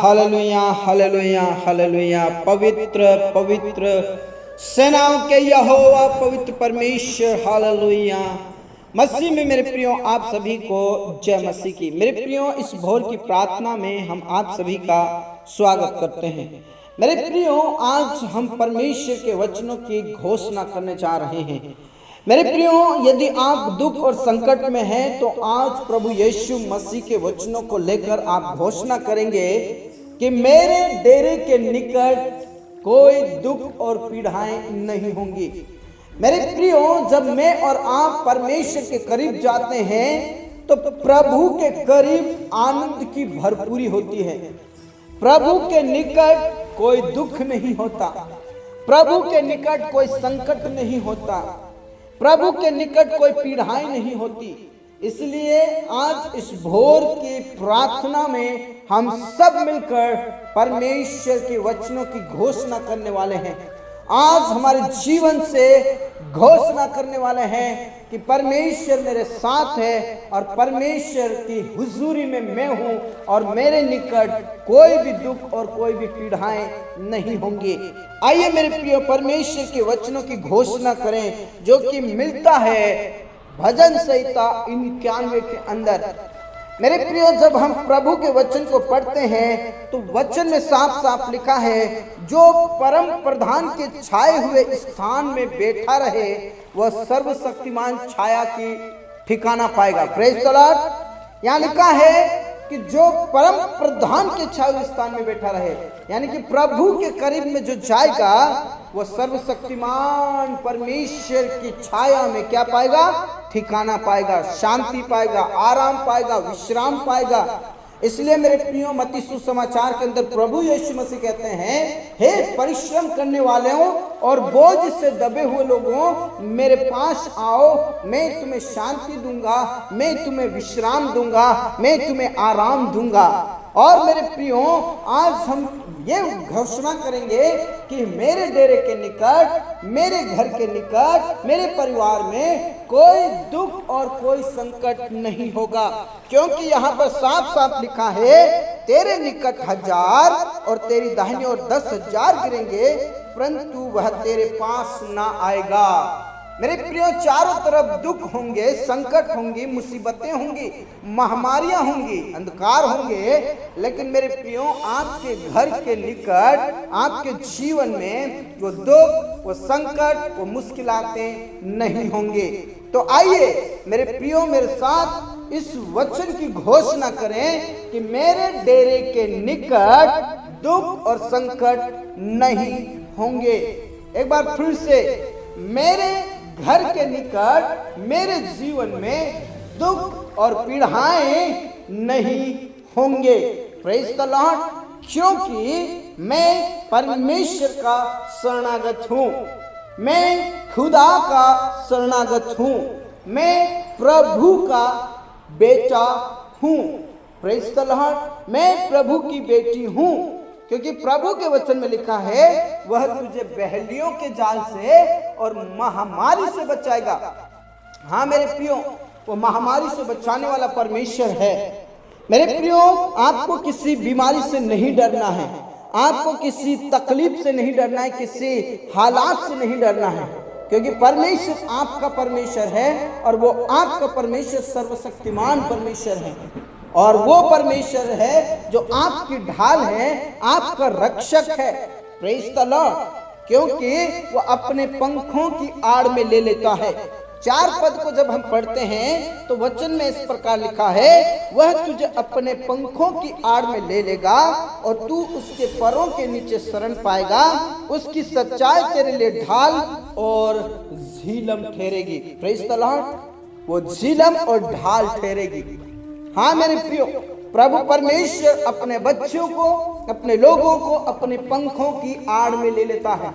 Hallelujah hallelujah hallelujah. पवित्र पवित्र सेनाओं के यहोवा पवित्र परमेश्वर, हालेलुया। मसीह में मेरे प्रियो आप सभी को जय मसीह की। मेरे प्रियो, इस भोर की प्रार्थना में हम आप सभी का स्वागत करते हैं। मेरे प्रियो, आज हम परमेश्वर के वचनों की घोषणा करने जा रहे हैं। मेरे प्रियो, यदि आप दुख और संकट में हैं तो आज प्रभु यीशु मसीह के वचनों को लेकर आप घोषणा करेंगे कि मेरे डेरे के निकट कोई दुख और पीड़ाएं नहीं होंगी। मेरे प्रियो, जब मैं और आप परमेश्वर के करीब जाते हैं तो प्रभु के करीब आनंद की भरपूरी होती है। प्रभु के निकट कोई दुख नहीं होता, प्रभु के निकट कोई संकट नहीं होता, प्रभु के निकट कोई पीड़ाएं नहीं होती। इसलिए आज इस भोर की प्रार्थना में हम सब मिलकर परमेश्वर के वचनों की घोषणा करने वाले हैं। आज हमारे जीवन से घोषणा करने वाले हैं कि परमेश्वर मेरे साथ है और परमेश्वर की हुजूरी में मैं हूं और मेरे निकट कोई भी दुख और कोई भी पीड़ाएं नहीं होंगी। आइए मेरे प्रिय, परमेश्वर के वचनों की घोषणा करें जो कि मिलता है भजन संहिता 91 के अंदर। मेरे प्रियो, जब हम प्रभु के वचन को पढ़ते हैं तो वचन में साफ साफ लिखा है, जो परम प्रधान के छाए हुए स्थान में बैठा रहे वह सर्वशक्तिमान छाया की ठिकाना पाएगा। Praise the Lord. यहाँ लिखा है कि जो परम प्रधान के छाए हुए स्थान में बैठा रहे, यानी कि प्रभु के करीब में जो जाएगा वह सर्वशक्तिमान परमेश्वर की छाया में क्या पाएगा? ठिकाना पाएगा, शांति पाएगा, आराम पाएगा, विश्राम पाएगा। इसलिए मेरे प्रियो, मत्ती सुसमाचार के अंदर प्रभु यीशु मसीह कहते हैं, हे परिश्रम करने वालों और बोझ से दबे हुए लोगों, मेरे पास आओ, मैं तुम्हें शांति दूंगा, मैं तुम्हें विश्राम दूंगा, मैं तुम्हें आराम दूंगा। और मेरे प्रियो, आज हम ये घोषणा करेंगे कि मेरे डेरे के निकट, मेरे घर के निकट, मेरे परिवार में कोई दुख और कोई संकट नहीं होगा, क्योंकि यहाँ पर साफ साफ लिखा है, तेरे निकट 1000 और तेरी दाहिनी ओर 10,000 गिरेंगे परंतु वह तेरे पास ना आएगा। मेरे प्रियो, चारों तरफ दुख होंगे, संकट होंगी, मुसीबतें होंगी, महामारियां होंगी, अंधकार होंगे, लेकिन मेरे प्रियो, आपके घर के निकट, आपके जीवन में वो दुख, वो संकट, वो मुश्किलातें नहीं होंगे। तो आइए मेरे प्रियो, मेरे साथ इस वचन की घोषणा करें कि मेरे डेरे के निकट दुख और संकट नहीं होंगे। एक बार फिर से, मेरे घर के निकट, मेरे जीवन में दुख और पीड़ाएं नहीं होंगे। Praise the Lord. क्योंकि मैं परमेश्वर का शरणागत हूं, मैं खुदा का शरणागत हूं, मैं प्रभु का बेटा हूं। Praise the Lord. मैं प्रभु की बेटी हूं, क्योंकि प्रभु के वचन में लिखा है, वह तुझे बहलियों के जाल से और महामारी से बचाएगा। हाँ मेरे प्रियो, वो महामारी से बचाने वाला परमेश्वर है। मेरे प्रियो, आपको किसी बीमारी से नहीं डरना है, आपको किसी तकलीफ से नहीं डरना है, किसी हालात से नहीं डरना है, क्योंकि परमेश्वर आपका परमेश्वर है और वो आपका परमेश्वर सर्वशक्तिमान परमेश्वर है। और वो परमेश्वर है जो आपकी ढाल है, आपका रक्षक है। Praise the Lord. क्योंकि वो अपने पंखों की आड़ में ले लेता है। 4 पद को जब हम पढ़ते हैं तो वचन में इस प्रकार लिखा है, वह तुझे अपने पंखों की आड़ में ले लेगा और तू उसके पैरों के नीचे शरण पाएगा। उसकी सच्चाई तेरे लिए ढाल और झीलम ठहरेगी। Praise the Lord. वो झीलम और ढाल ठहरेगी। हाँ मेरे प्रियो, प्रभु परमेश्वर अपने बच्चों को, अपने लोगों को अपने पंखों की आड़ में ले लेता है।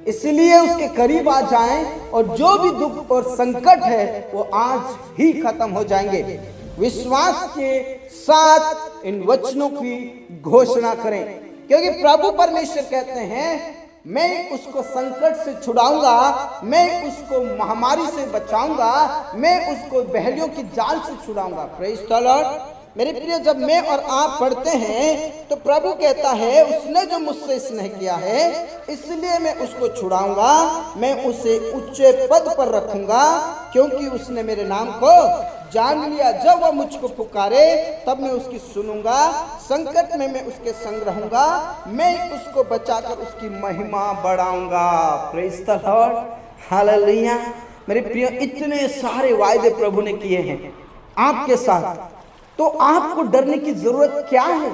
इसलिए उसके करीब आ जाएं और जो भी दुख और संकट है वो आज ही खत्म हो जाएंगे। विश्वास के साथ इन वचनों की घोषणा करें, क्योंकि प्रभु परमेश्वर कहते हैं, मैं उसको संकट से छुड़ाऊंगा, मैं उसको महामारी से बचाऊंगा, मैं उसको बहलियों की जाल से छुड़ाऊंगा। Praise the Lord. मेरे प्रिय, जब मैं और आप पढ़ते हैं तो प्रभु कहता है उसने जो मुझसे स्नेह किया है इसलिए मैं उसको छुड़ाऊंगा, मैं उसे ऊंचे पद पर रखूंगा, क्योंकि उसने मेरे नाम को जान लिया। जब वह मुझको पुकारे तब मैं उसकी सुनूंगा, संकट में मैं उसके संग रहूंगा, मैं उसको बचाकर उसकी महिमा बढ़ाऊंगा। Praise the Lord, hallelujah. मेरे प्रिय, इतने सारे वायदे प्रभु ने किए हैं आपके साथ, तो आपको डरने की जरूरत क्या है?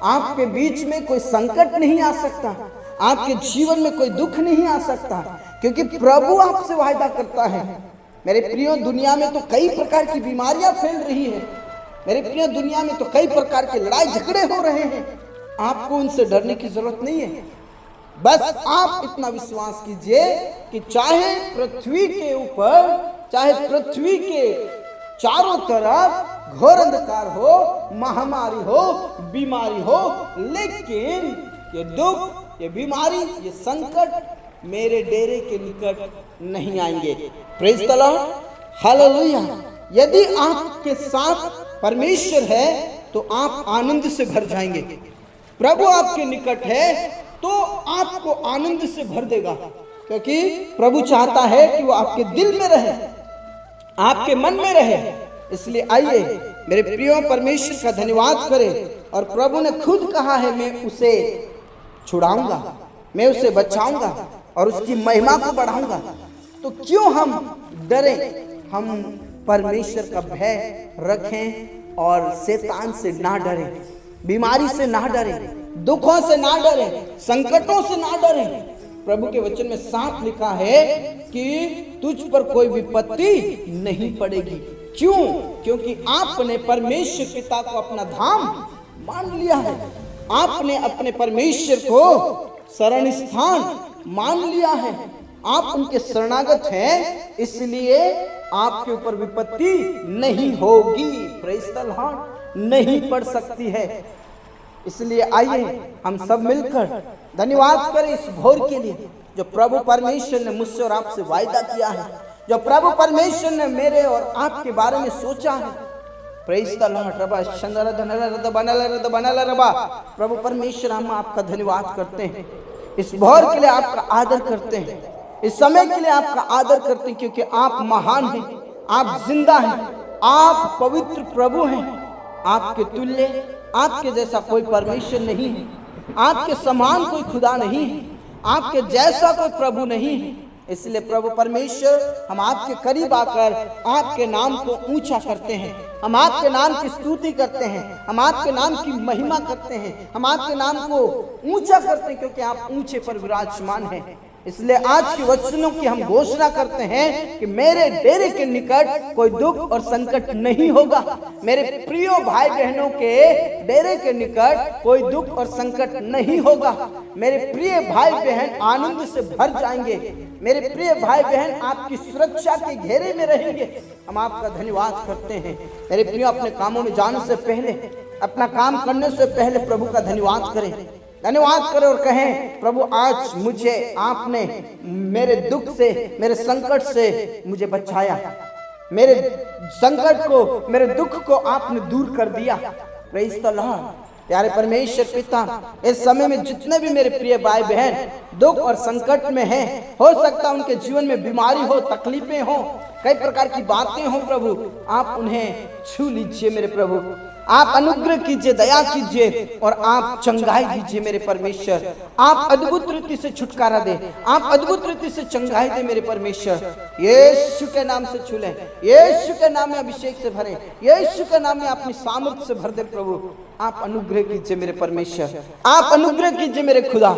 आपके बीच में कोई संकट नहीं आ सकता, आपके जीवन में कोई दुख नहीं आ सकता, क्योंकि प्रभु आपसे वायदा करता है। मेरे प्रियो, दुनिया में तो कई प्रकार की बीमारियां फैल रही है। मेरे प्रियो, दुनिया में तो कई प्रकार के लड़ाई झगड़े हो रहे हैं। आपको उनसे डरने की जरूरत नहीं है। बस आप इतना विश्वास कीजिए कि चाहे पृथ्वी के ऊपर, चाहे पृथ्वी के चारों तरफ घोर अंधकार हो, महामारी हो, बीमारी हो, लेकिन ये दुख, ये बीमारी, ये संकट मेरे डेरे के निकट नहीं आएंगे। Praise the Lord, hallelujah. यदि आपके साथ परमेश्वर है तो आप आनंद से भर जाएंगे। प्रभु आपके निकट है तो आपको आनंद से भर देगा, क्योंकि प्रभु चाहता है कि वो आपके दिल में रहे, आपके मन में रहे। इसलिए आइए मेरे प्रियो, परमेश्वर का धन्यवाद करें। और प्रभु ने खुद कहा है मैं उसे छुड़ाऊंगा, मैं उसे बचाऊंगा और उसकी महिमा को बढ़ाऊंगा। तो क्यों हम डरें? हम परमेश्वर का भय रखें और शैतान से ना डरें, बीमारी से ना डरें, दुखों से ना डरें, संकटों से ना डरें। प्रभु के वचन में साफ लिखा है कि तुझ पर कोई विपत्ति नहीं पड़ेगी। क्यों? क्योंकि आपने परमेश्वर पिता को अपना धाम मान लिया है। आपने अपने परमेश्वर को शरण स्थान मान लिया है। आप उनके शरणागत हैं, इसलिए आपके ऊपर विपत्ति नहीं होगी। प्रेज़ द लॉर्ड, नहीं पड़ सकती है। इसलिए आइए हम सब मिलकर धन्यवाद करें इस भोर के लिए जो प्रभु परमेश्वर ने मुझसे और आपसे वायदा किया है, जो प्रभु परमेश्वर ने मेरे और आपके बारे में सोचा है। प्रेज़ द लॉर्ड, रबा शंदर धनर बनल रबा। प्रभु परमेश्वर, हम आपका धन्यवाद करते हैं, इस भोर के लिए आपका आदर करते हैं, इस समय के लिए आपका आदर करते हैं, क्योंकि आप महान हैं, आप जिंदा हैं, आप पवित्र प्रभु हैं। आपके तुल्य, आपके जैसा कोई परमेश्वर नहीं है, आपके समान कोई खुदा नहीं है, आपके जैसा कोई प्रभु नहीं है। इसलिए प्रभु परमेश्वर, हम आपके करीब आकर आपके नाम को ऊंचा करते हैं, हम आपके नाम की स्तुति करते हैं, हम आपके नाम की महिमा करते हैं, हम आपके नाम को ऊंचा करते हैं, क्योंकि आप ऊंचे पर विराजमान हैं। इसलिए आज के वचनों की हम घोषणा करते हैं कि मेरे डेरे के निकट कोई दुख और संकट नहीं होगा। मेरे प्रियो भाई बहनों के डेरे के निकट कोई दुख और संकट नहीं होगा। मेरे प्रिय भाई बहन आनंद से भर जाएंगे। मेरे प्रिय भाई बहन आपकी सुरक्षा के घेरे में रहेंगे। हम आपका धन्यवाद करते हैं। मेरे प्रियो, अपने कामों में जाने से पहले, अपना काम करने से पहले प्रभु का धन्यवाद करें, धन्यवाद करें और कहें, प्रभु आज मुझे आपने मेरे दुख से, मेरे संकट से मुझे बचाया, मेरे संकट को, मेरे दुख को आपने दूर कर दिया। Praise the Lord. प्यारे परमेश्वर पिता, इस समय में जितने भी मेरे प्रिय भाई बहन दुख और संकट में हैं, हो सकता है उनके जीवन में बीमारी हो, तकलीफें हो, कई प्रकार की बातें हो, प्रभु आप उन्हें छू लीजिए। मेरे प्रभु आप अनुग्रह कीजिए, दया कीजिए और आप चंगाई दीजिए। मेरे परमेश्वर, आप अद्भुत रीति से छुटकारा दे, आप अद्भुत रीति से चंगाई दे। मेरे परमेश्वर, यीशु के नाम से छू लें, यीशु के नाम में अभिषेक से भरें, यीशु के नाम में अपनी सामर्थ्य से भर दे। प्रभु आप अनुग्रह कीजिए मेरे परमेश्वर, आप अनुग्रह कीजिए मेरे खुदा,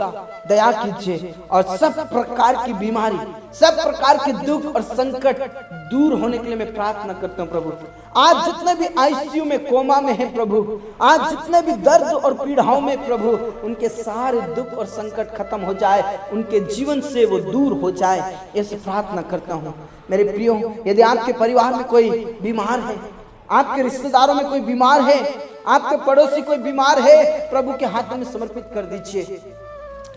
दया कीजिए और सब प्रकार की बीमारी, सब प्रकार के दुख और संकट दूर होने के लिए मैं प्रार्थना करता हूँ। प्रभु आज जितने भी आईसीयू में, कोमा में हैं प्रभु, आज जितने भी दर्द और पीड़ाओं में प्रभु, उनके सारे दुख और संकट खत्म हो जाए, उनके जीवन से वो दूर हो जाए, ऐसी प्रार्थना करता हूँ। मेरे प्रियो, यदि आपके परिवार में कोई बीमार है, आपके रिश्तेदारों में कोई बीमार है, आपके पड़ोसी कोई बीमार है, प्रभु के हाथों में समर्पित कर दीजिए।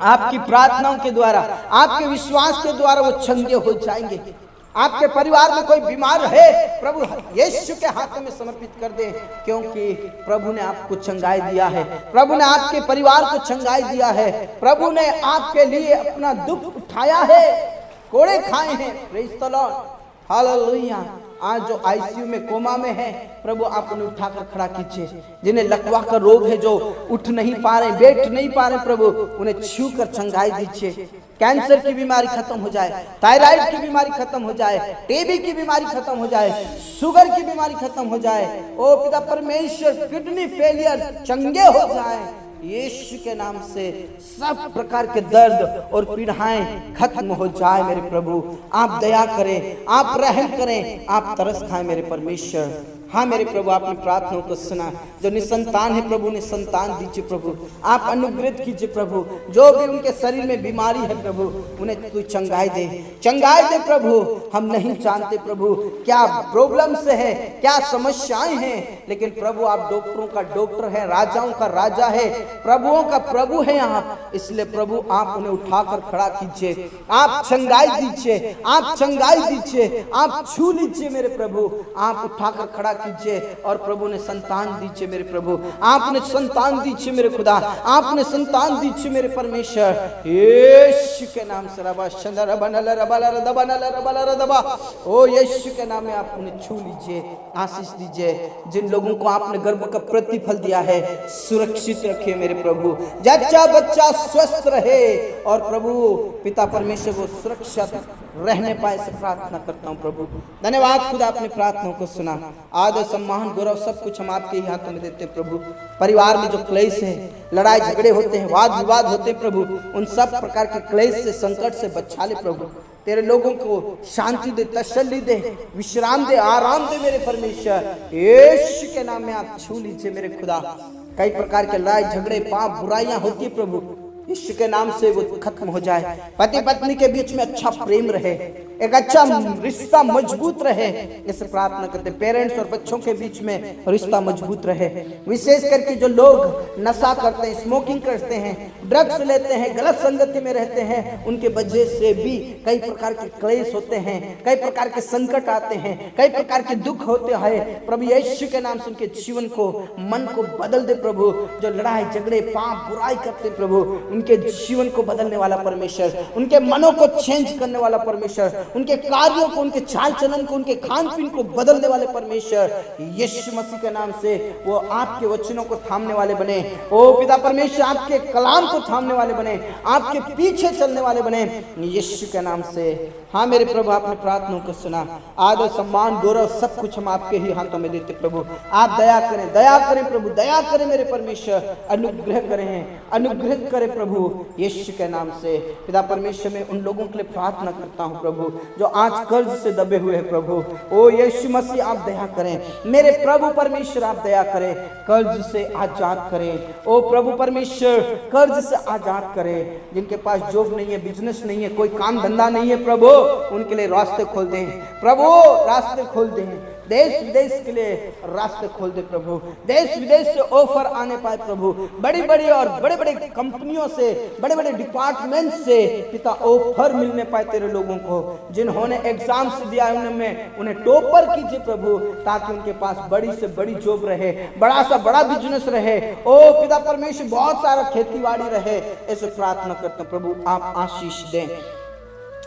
आपकी प्रार्थनाओं के द्वारा, आपके विश्वास के द्वारा वो चंगे हो जाएंगे। आपके परिवार में कोई बीमार है, प्रभु यीशु के हाथों में समर्पित कर दे, क्योंकि प्रभु ने आपको चंगाई दिया है, प्रभु ने आपके परिवार को चंगाई दिया है, प्रभु ने आपके लिए अपना दुख उठाया है, कोड़े खाए हैं। Praise the Lord, hallelujah. आज जो आईसीयू में कोमा में है, प्रभु आप उन्हें उठाकर खड़ा कीजिए। जिन्हें लकवा का रोग है, जो उठ नहीं पा रहे, बैठ नहीं पा रहे, प्रभु उन्हें छू कर चंगाई दीजिए। कैंसर की बीमारी खत्म हो जाए, थायराइड की बीमारी खत्म हो जाए, टीबी की बीमारी खत्म हो जाए, शुगर की बीमारी खत्म हो जाए। ओ पिता परमेश्वर, किडनी फेलियर चंगे हो जाए यीशु के नाम से। सब प्रकार के दर्द और पीड़ाएं खत्म हो जाए मेरे प्रभु। आप दया करें, आप रहम करें, आप तरस खाएं मेरे परमेश्वर। हाँ मेरे प्रभु, आपने प्रार्थनाओं को सुना। जो निसंतान है प्रभु, ने संतान दीजिए प्रभु, आप अनुग्रहित कीजिए प्रभु। जो भी उनके शरीर में बीमारी है प्रभु, उन्हें तू चंगाई दे, चंगाई दे प्रभु। हम नहीं जानते प्रभु क्या प्रॉब्लम से है, क्या समस्याएं हैं, लेकिन प्रभु आप डॉक्टरों का डॉक्टर है, राजाओं का राजा है, प्रभुओं का प्रभु है आप। इसलिए प्रभु आप उन्हें उठाकर खड़ा कीजिए, आप चंगाई दीजिए, आप चंगाई दीजिए, आप छू लीजिए मेरे प्रभु। आप उठाकर खड़ा कीजिए और प्रभु ने संतान दीजिए मेरे प्रभु, आपने संतान दीजिए मेरे खुदा, आपने संतान दीजिए मेरे परमेश्वर। यीशु के नाम से रबा शंदर बनल रबल रदबनल रबल रदबा, ओ यीशु के नाम में आप उन्हें छू लीजिए, आशीष दीजिए। जिन लोगों को आपने गर्भ का प्रतिफल दिया है, सुरक्षित रखिए मेरे प्रभु। जच्चा बच्चा स्वस्थ रहे और प्रभु पिता परमेश्वर को सुरक्षित रहने पाए से प्रार्थना करता हूँ प्रभु। धन्यवाद खुदा, आपने प्रार्थनाओं को सुना। आदर सम्मान गौरव सब कुछ हम आपके ही हाथों में देते प्रभु। परिवार में जो क्लेश है, लड़ाई झगड़े होते हैं, वाद विवाद होते हैं प्रभु, उन सब प्रकार के क्लेश से, संकट से बचा ले प्रभु। तेरे लोगों को शांति दे, तसल्ली दे, विश्राम दे, आराम दे मेरे परमेश्वर। यीशु के नाम में आप छू लीजिए मेरे खुदा। कई प्रकार के लड़ाई झगड़े, पाप बुराइयां होती है प्रभु, यीशु के नाम से वो खत्म हो जाए। पति पत्नी के बीच में अच्छा प्रेम रहे, एक अच्छा रिश्ता मजबूत रहे, ऐसे प्रार्थना करते। पेरेंट्स और बच्चों के बीच में रिश्ता मजबूत रहे। विशेष करके जो लोग नशा करते हैं, स्मोकिंग करते हैं, ड्रग्स लेते हैं, गलत संगति में रहते हैं, उनके वजह से भी कई प्रकार के क्लेश होते हैं, कई प्रकार के संकट आते हैं, कई प्रकार के दुख होते हैं। प्रभु यीशु के नाम से उनके जीवन को, मन को बदल दे प्रभु। जो लड़ाई झगड़े, पाप बुराई करते प्रभु, उनके जीवन को बदलने वाला परमेश्वर, उनके मनों को चेंज करने वाला परमेश्वर, उनके कार्यों को, उनके चाल चलन को, उनके खान पीन को बदलने वाले परमेश्वर यीशु मसीह के नाम से वो आपके वचनों को थामने वाले बने। ओ पिता परमेश्वर, आपके कलाम को थामने वाले बने, आपके पीछे चलने वाले बने यीशु के नाम से। हाँ मेरे प्रभु, आपने प्रार्थनाओं को सुना। आदर सम्मान गौरव सब कुछ हम आपके ही हाथों में देते प्रभु। आप दया करें, दया करें प्रभु, दया करें मेरे परमेश्वर। अनुग्रह करें, अनुग्रह करें प्रभु यीशु के नाम से। पिता परमेश्वर, मैं उन लोगों के लिए प्रार्थना करता हूँ प्रभु जो आज कर्ज से दबे हुए हैं प्रभु। ओ यीशु मसीह, आप दया करें मेरे प्रभु परमेश्वर, आप दया करें, कर्ज से आजाद करें। ओ प्रभु परमेश्वर, कर्ज से आजाद करें। जिनके पास जॉब नहीं है, बिजनेस नहीं है, कोई काम धंधा नहीं है प्रभु, उनके लिए रास्ते खोल दें प्रभु, रास्ते खोल दें। देश विदेश के लिए रास्ते खोल दे प्रभु। देश विदेश से ऑफर आने पाए प्रभु, बड़ी बड़ी और बड़े बड़े कंपनियों से, बड़े बड़े डिपार्टमेंट से पिता ऑफर मिलने पाए तेरे लोगों को। जिन्होंने एग्जाम्स दिया उन्हें टॉपर कीजिए प्रभु, ताकि उनके पास बड़ी से बड़ी जॉब रहे, बड़ा सा बड़ा बिजनेस रहे। ओ पिता परमेश्वर, बहुत सारा खेतीबाड़ी रहे। ऐसे प्रार्थना करते हैं प्रभु, आप आशीष दें।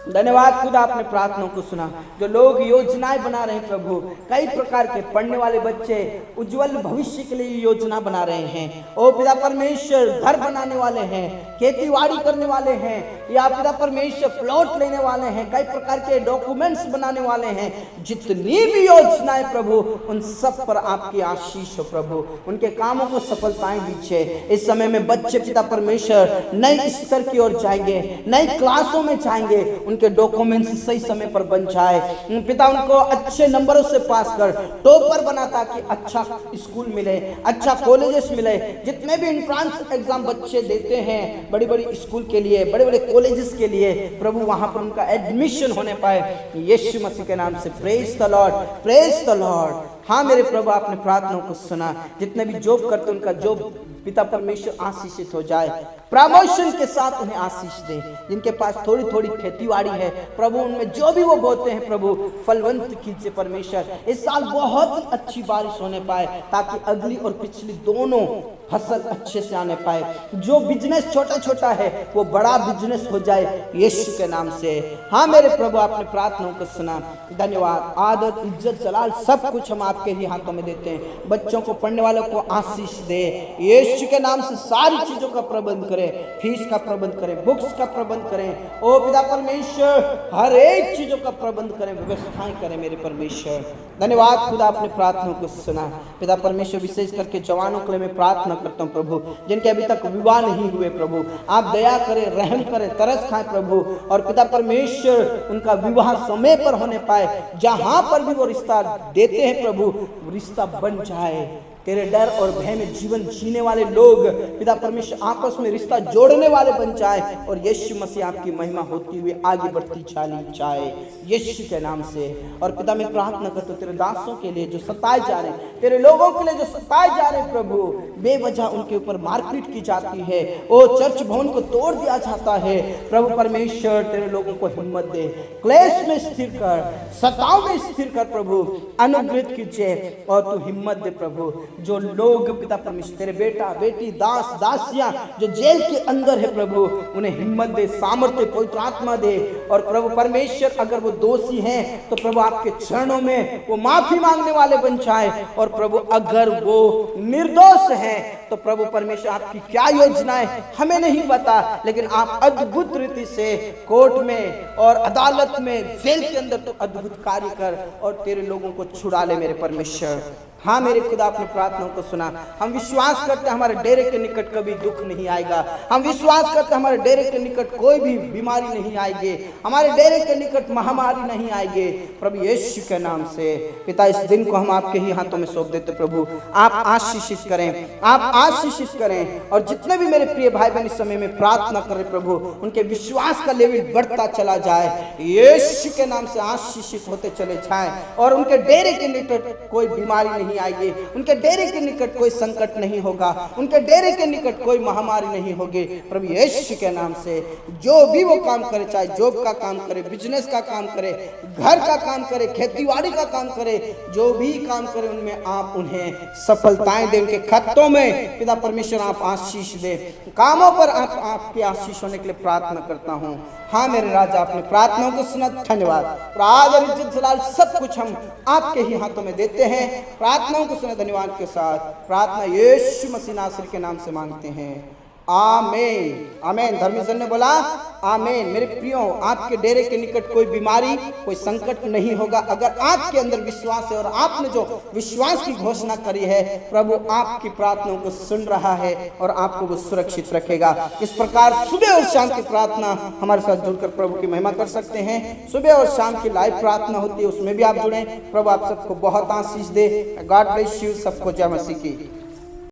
धन्यवाद खुदा, आपने प्रार्थनाओं को सुना। जो लोग योजनाएं बना रहे हैं प्रभु, कई प्रकार के पढ़ने वाले बच्चे उज्जवल भविष्य के लिए योजना बना रहे हैं। ओ पिता परमेश्वर, घर बनाने वाले हैं, खेतीबाड़ी करने वाले हैं, या पिता परमेश्वर प्लॉट लेने वाले हैं, कई प्रकार के डॉक्यूमेंट्स बनाने वाले हैं। जितनी भी योजनाएं प्रभु, उन सब पर आपकी आशीष हो प्रभु। उनके कामों को सफलताएं दीजिए। इस समय में बच्चे पिता परमेश्वर नए स्तर की ओर जाएंगे, नई क्लासों में जाएंगे, उनके डॉक्यूमेंट्स सही समय पर बन जाए। पिता उनको अच्छे नंबरों से पास कर टॉपर बना, ताकि अच्छा स्कूल मिले, अच्छा कॉलेजेस मिले। जितने भी एंट्रेंस एग्जाम बच्चे देते हैं बड़ी बड़ी स्कूल के लिए, बड़े बड़े कॉलेजेस के लिए प्रभु, वहां पर उनका एडमिशन होने पाए यीशु मसीह के नाम से। Praise the Lord, praise the Lord. हाँ मेरे प्रभु, आपने प्रार्थनाओं को सुना। जितने भी जॉब करते उनका जॉब पिता परमेश्वर आशीषित हो जाए, प्रमोशन के साथ उन्हें आशीष दे। जिनके पास थोड़ी थोड़ी खेतीबाड़ी है प्रभु, उनमें जो भी वो बोते हैं प्रभु फलवंत कीजिए परमेश्वर। इस साल बहुत ही अच्छी बारिश होने पाए, ताकि अगली और पिछली दोनों फसल अच्छे से आने पाए। जो बिजनेस छोटा छोटा है वो बड़ा बिजनेस हो जाए यीशु के नाम से। हाँ मेरे प्रभु, आपने प्रार्थनाओं को सुना। धन्यवाद। आदत, इज्जत, जलाल सब कुछ हम आपके ही हाथों में देते हैं। बच्चों को, पढ़ने वालों को आशीष दे यीशु के नाम से। सारी चीजों का प्रबंध करें, फीस का प्रबंध करें, बुक्स का प्रबंध करें। ओ पिता परमेश्वर, हर एक चीजों का प्रबंध करें, व्यवस्थाएं करें मेरे परमेश्वर। धन्यवाद खुदा, आपने प्रार्थनाओं को सुना। पिता परमेश्वर, विशेष करके जवानों के लिए मैं प्रार्थना करता हूँ प्रभु, जिनके अभी तक विवाह नहीं हुए प्रभु, आप दया करें, रहम करें, तरस खाएं प्रभु। और पिता परमेश्वर, उनका विवाह समय पर होने पाए। जहां पर भी वो रिश्ता देते हैं प्रभु, रिश्ता बन जाए। तेरे डर और भय में जीवन जीने वाले लोग पिता परमेश्वर आपस में रिश्ता जोड़ने वाले बन जाए, और यीशु मसीह आपकी महिमा होती हुई आगे बढ़ती चली जाए यीशु के नाम से। और पिता मैं प्रार्थना करता हूँ तेरे दासों के लिए जो सताए जा रहे हैं, तेरे लोगों के लिए जो सताए जा रहे हैं प्रभु, बेवजह उनके ऊपर मारपीट की जाती है, ओ चर्च भवन को तोड़ दिया जाता है प्रभु परमेश्वर, तेरे लोगों को हिम्मत दे, क्लेश में स्थिर कर, सताव में स्थिर कर प्रभु, अनुग्रहित कीजिए और तू हिम्मत दे प्रभु। जो लोग पिता परमेश्वर, तेरे बेटा बेटी, दास दासियां जो जेल के अंदर है प्रभु, उन्हें हिम्मत दे, सामर्थ्य, पवित्र आत्मा दे। और प्रभु परमेश्वर, अगर वो दोषी हैं तो प्रभु आपके चरणों में वो माफी मांगने वाले बन जाए। और प्रभु अगर वो निर्दोष हैं तो प्रभु परमेश्वर आपकी क्या योजनाएं हमें नहीं पता, लेकिन आप अद्भुत रीति से कोर्ट में और अदालत में, जेल के अंदर तो अद्भुत कार्य कर और तेरे लोगों को छुड़ा ले मेरे परमेश्वर। हाँ मेरे खुदा, अपनी प्रार्थनाओं को सुना। हम विश्वास करते हैं हमारे डेरे के निकट कभी दुख नहीं आएगा। हम विश्वास करते हैं हमारे डेरे के निकट कोई भी बीमारी नहीं आएगी, हमारे डेरे के निकट महामारी नहीं आएगी प्रभु यीशु के नाम से। पिता, इस दिन को हम आपके ही हाथों में सौंप देते प्रभु, आप आशीषित करें, आप आशीषित करें। और जितने भी मेरे प्रिय भाई बहन इस समय में प्रार्थना करें प्रभु, उनके विश्वास का लेवल बढ़ता चला जाए यीशु के नाम से, आशीषित होते चले जाए। और उनके डेरे के निकट कोई बीमारी नहीं आएगी, उनके डेरे के निकट कोई संकट नहीं होगा, उनके डेरे के निकट कोई महामारी नहीं होगी प्रभु यीशु के नाम से। जो भी वो काम करे, चाहे जॉब का काम करे, बिजनेस का काम करे, घर का काम करे, खेतीबाड़ी का काम करे, जो भी काम करे उनमें आप उन्हें सफलताएं दें। उनके खतों में पिता परमेश्वर आप आशीष दे, कामों पर आप आपके आशीष होने के लिए प्रार्थना करता हूँ। हाँ मेरे राजा, अपने प्रार्थनाओं को सुना। धन्यवाद। प्रार्थना, इज्जत, जलाल सब कुछ हम आपके ही हाथों में देते हैं। प्रार्थनाओं को सुना धन्यवाद के साथ। प्रार्थना यीशु मसीह नासरी के नाम से मांगते हैं, आमीन आमीन। धर्मजन ने बोला आमीन। मेरे प्रियो, आपके डेरे के निकट कोई बीमारी, कोई संकट नहीं होगा अगर आपके अंदर विश्वास है। और आपने जो विश्वास की घोषणा करी है, प्रभु आपकी प्रार्थनाओं को सुन रहा है और आपको वो सुरक्षित रखेगा। इस प्रकार सुबह और शाम की प्रार्थना हमारे साथ जुड़कर प्रभु की महिमा कर सकते हैं। सुबह और शाम की लाइव प्रार्थना होती है, उसमें भी आप जुड़ें। प्रभु आप सबको बहुत आशीष दे। God bless you. सबको जय मसीह की।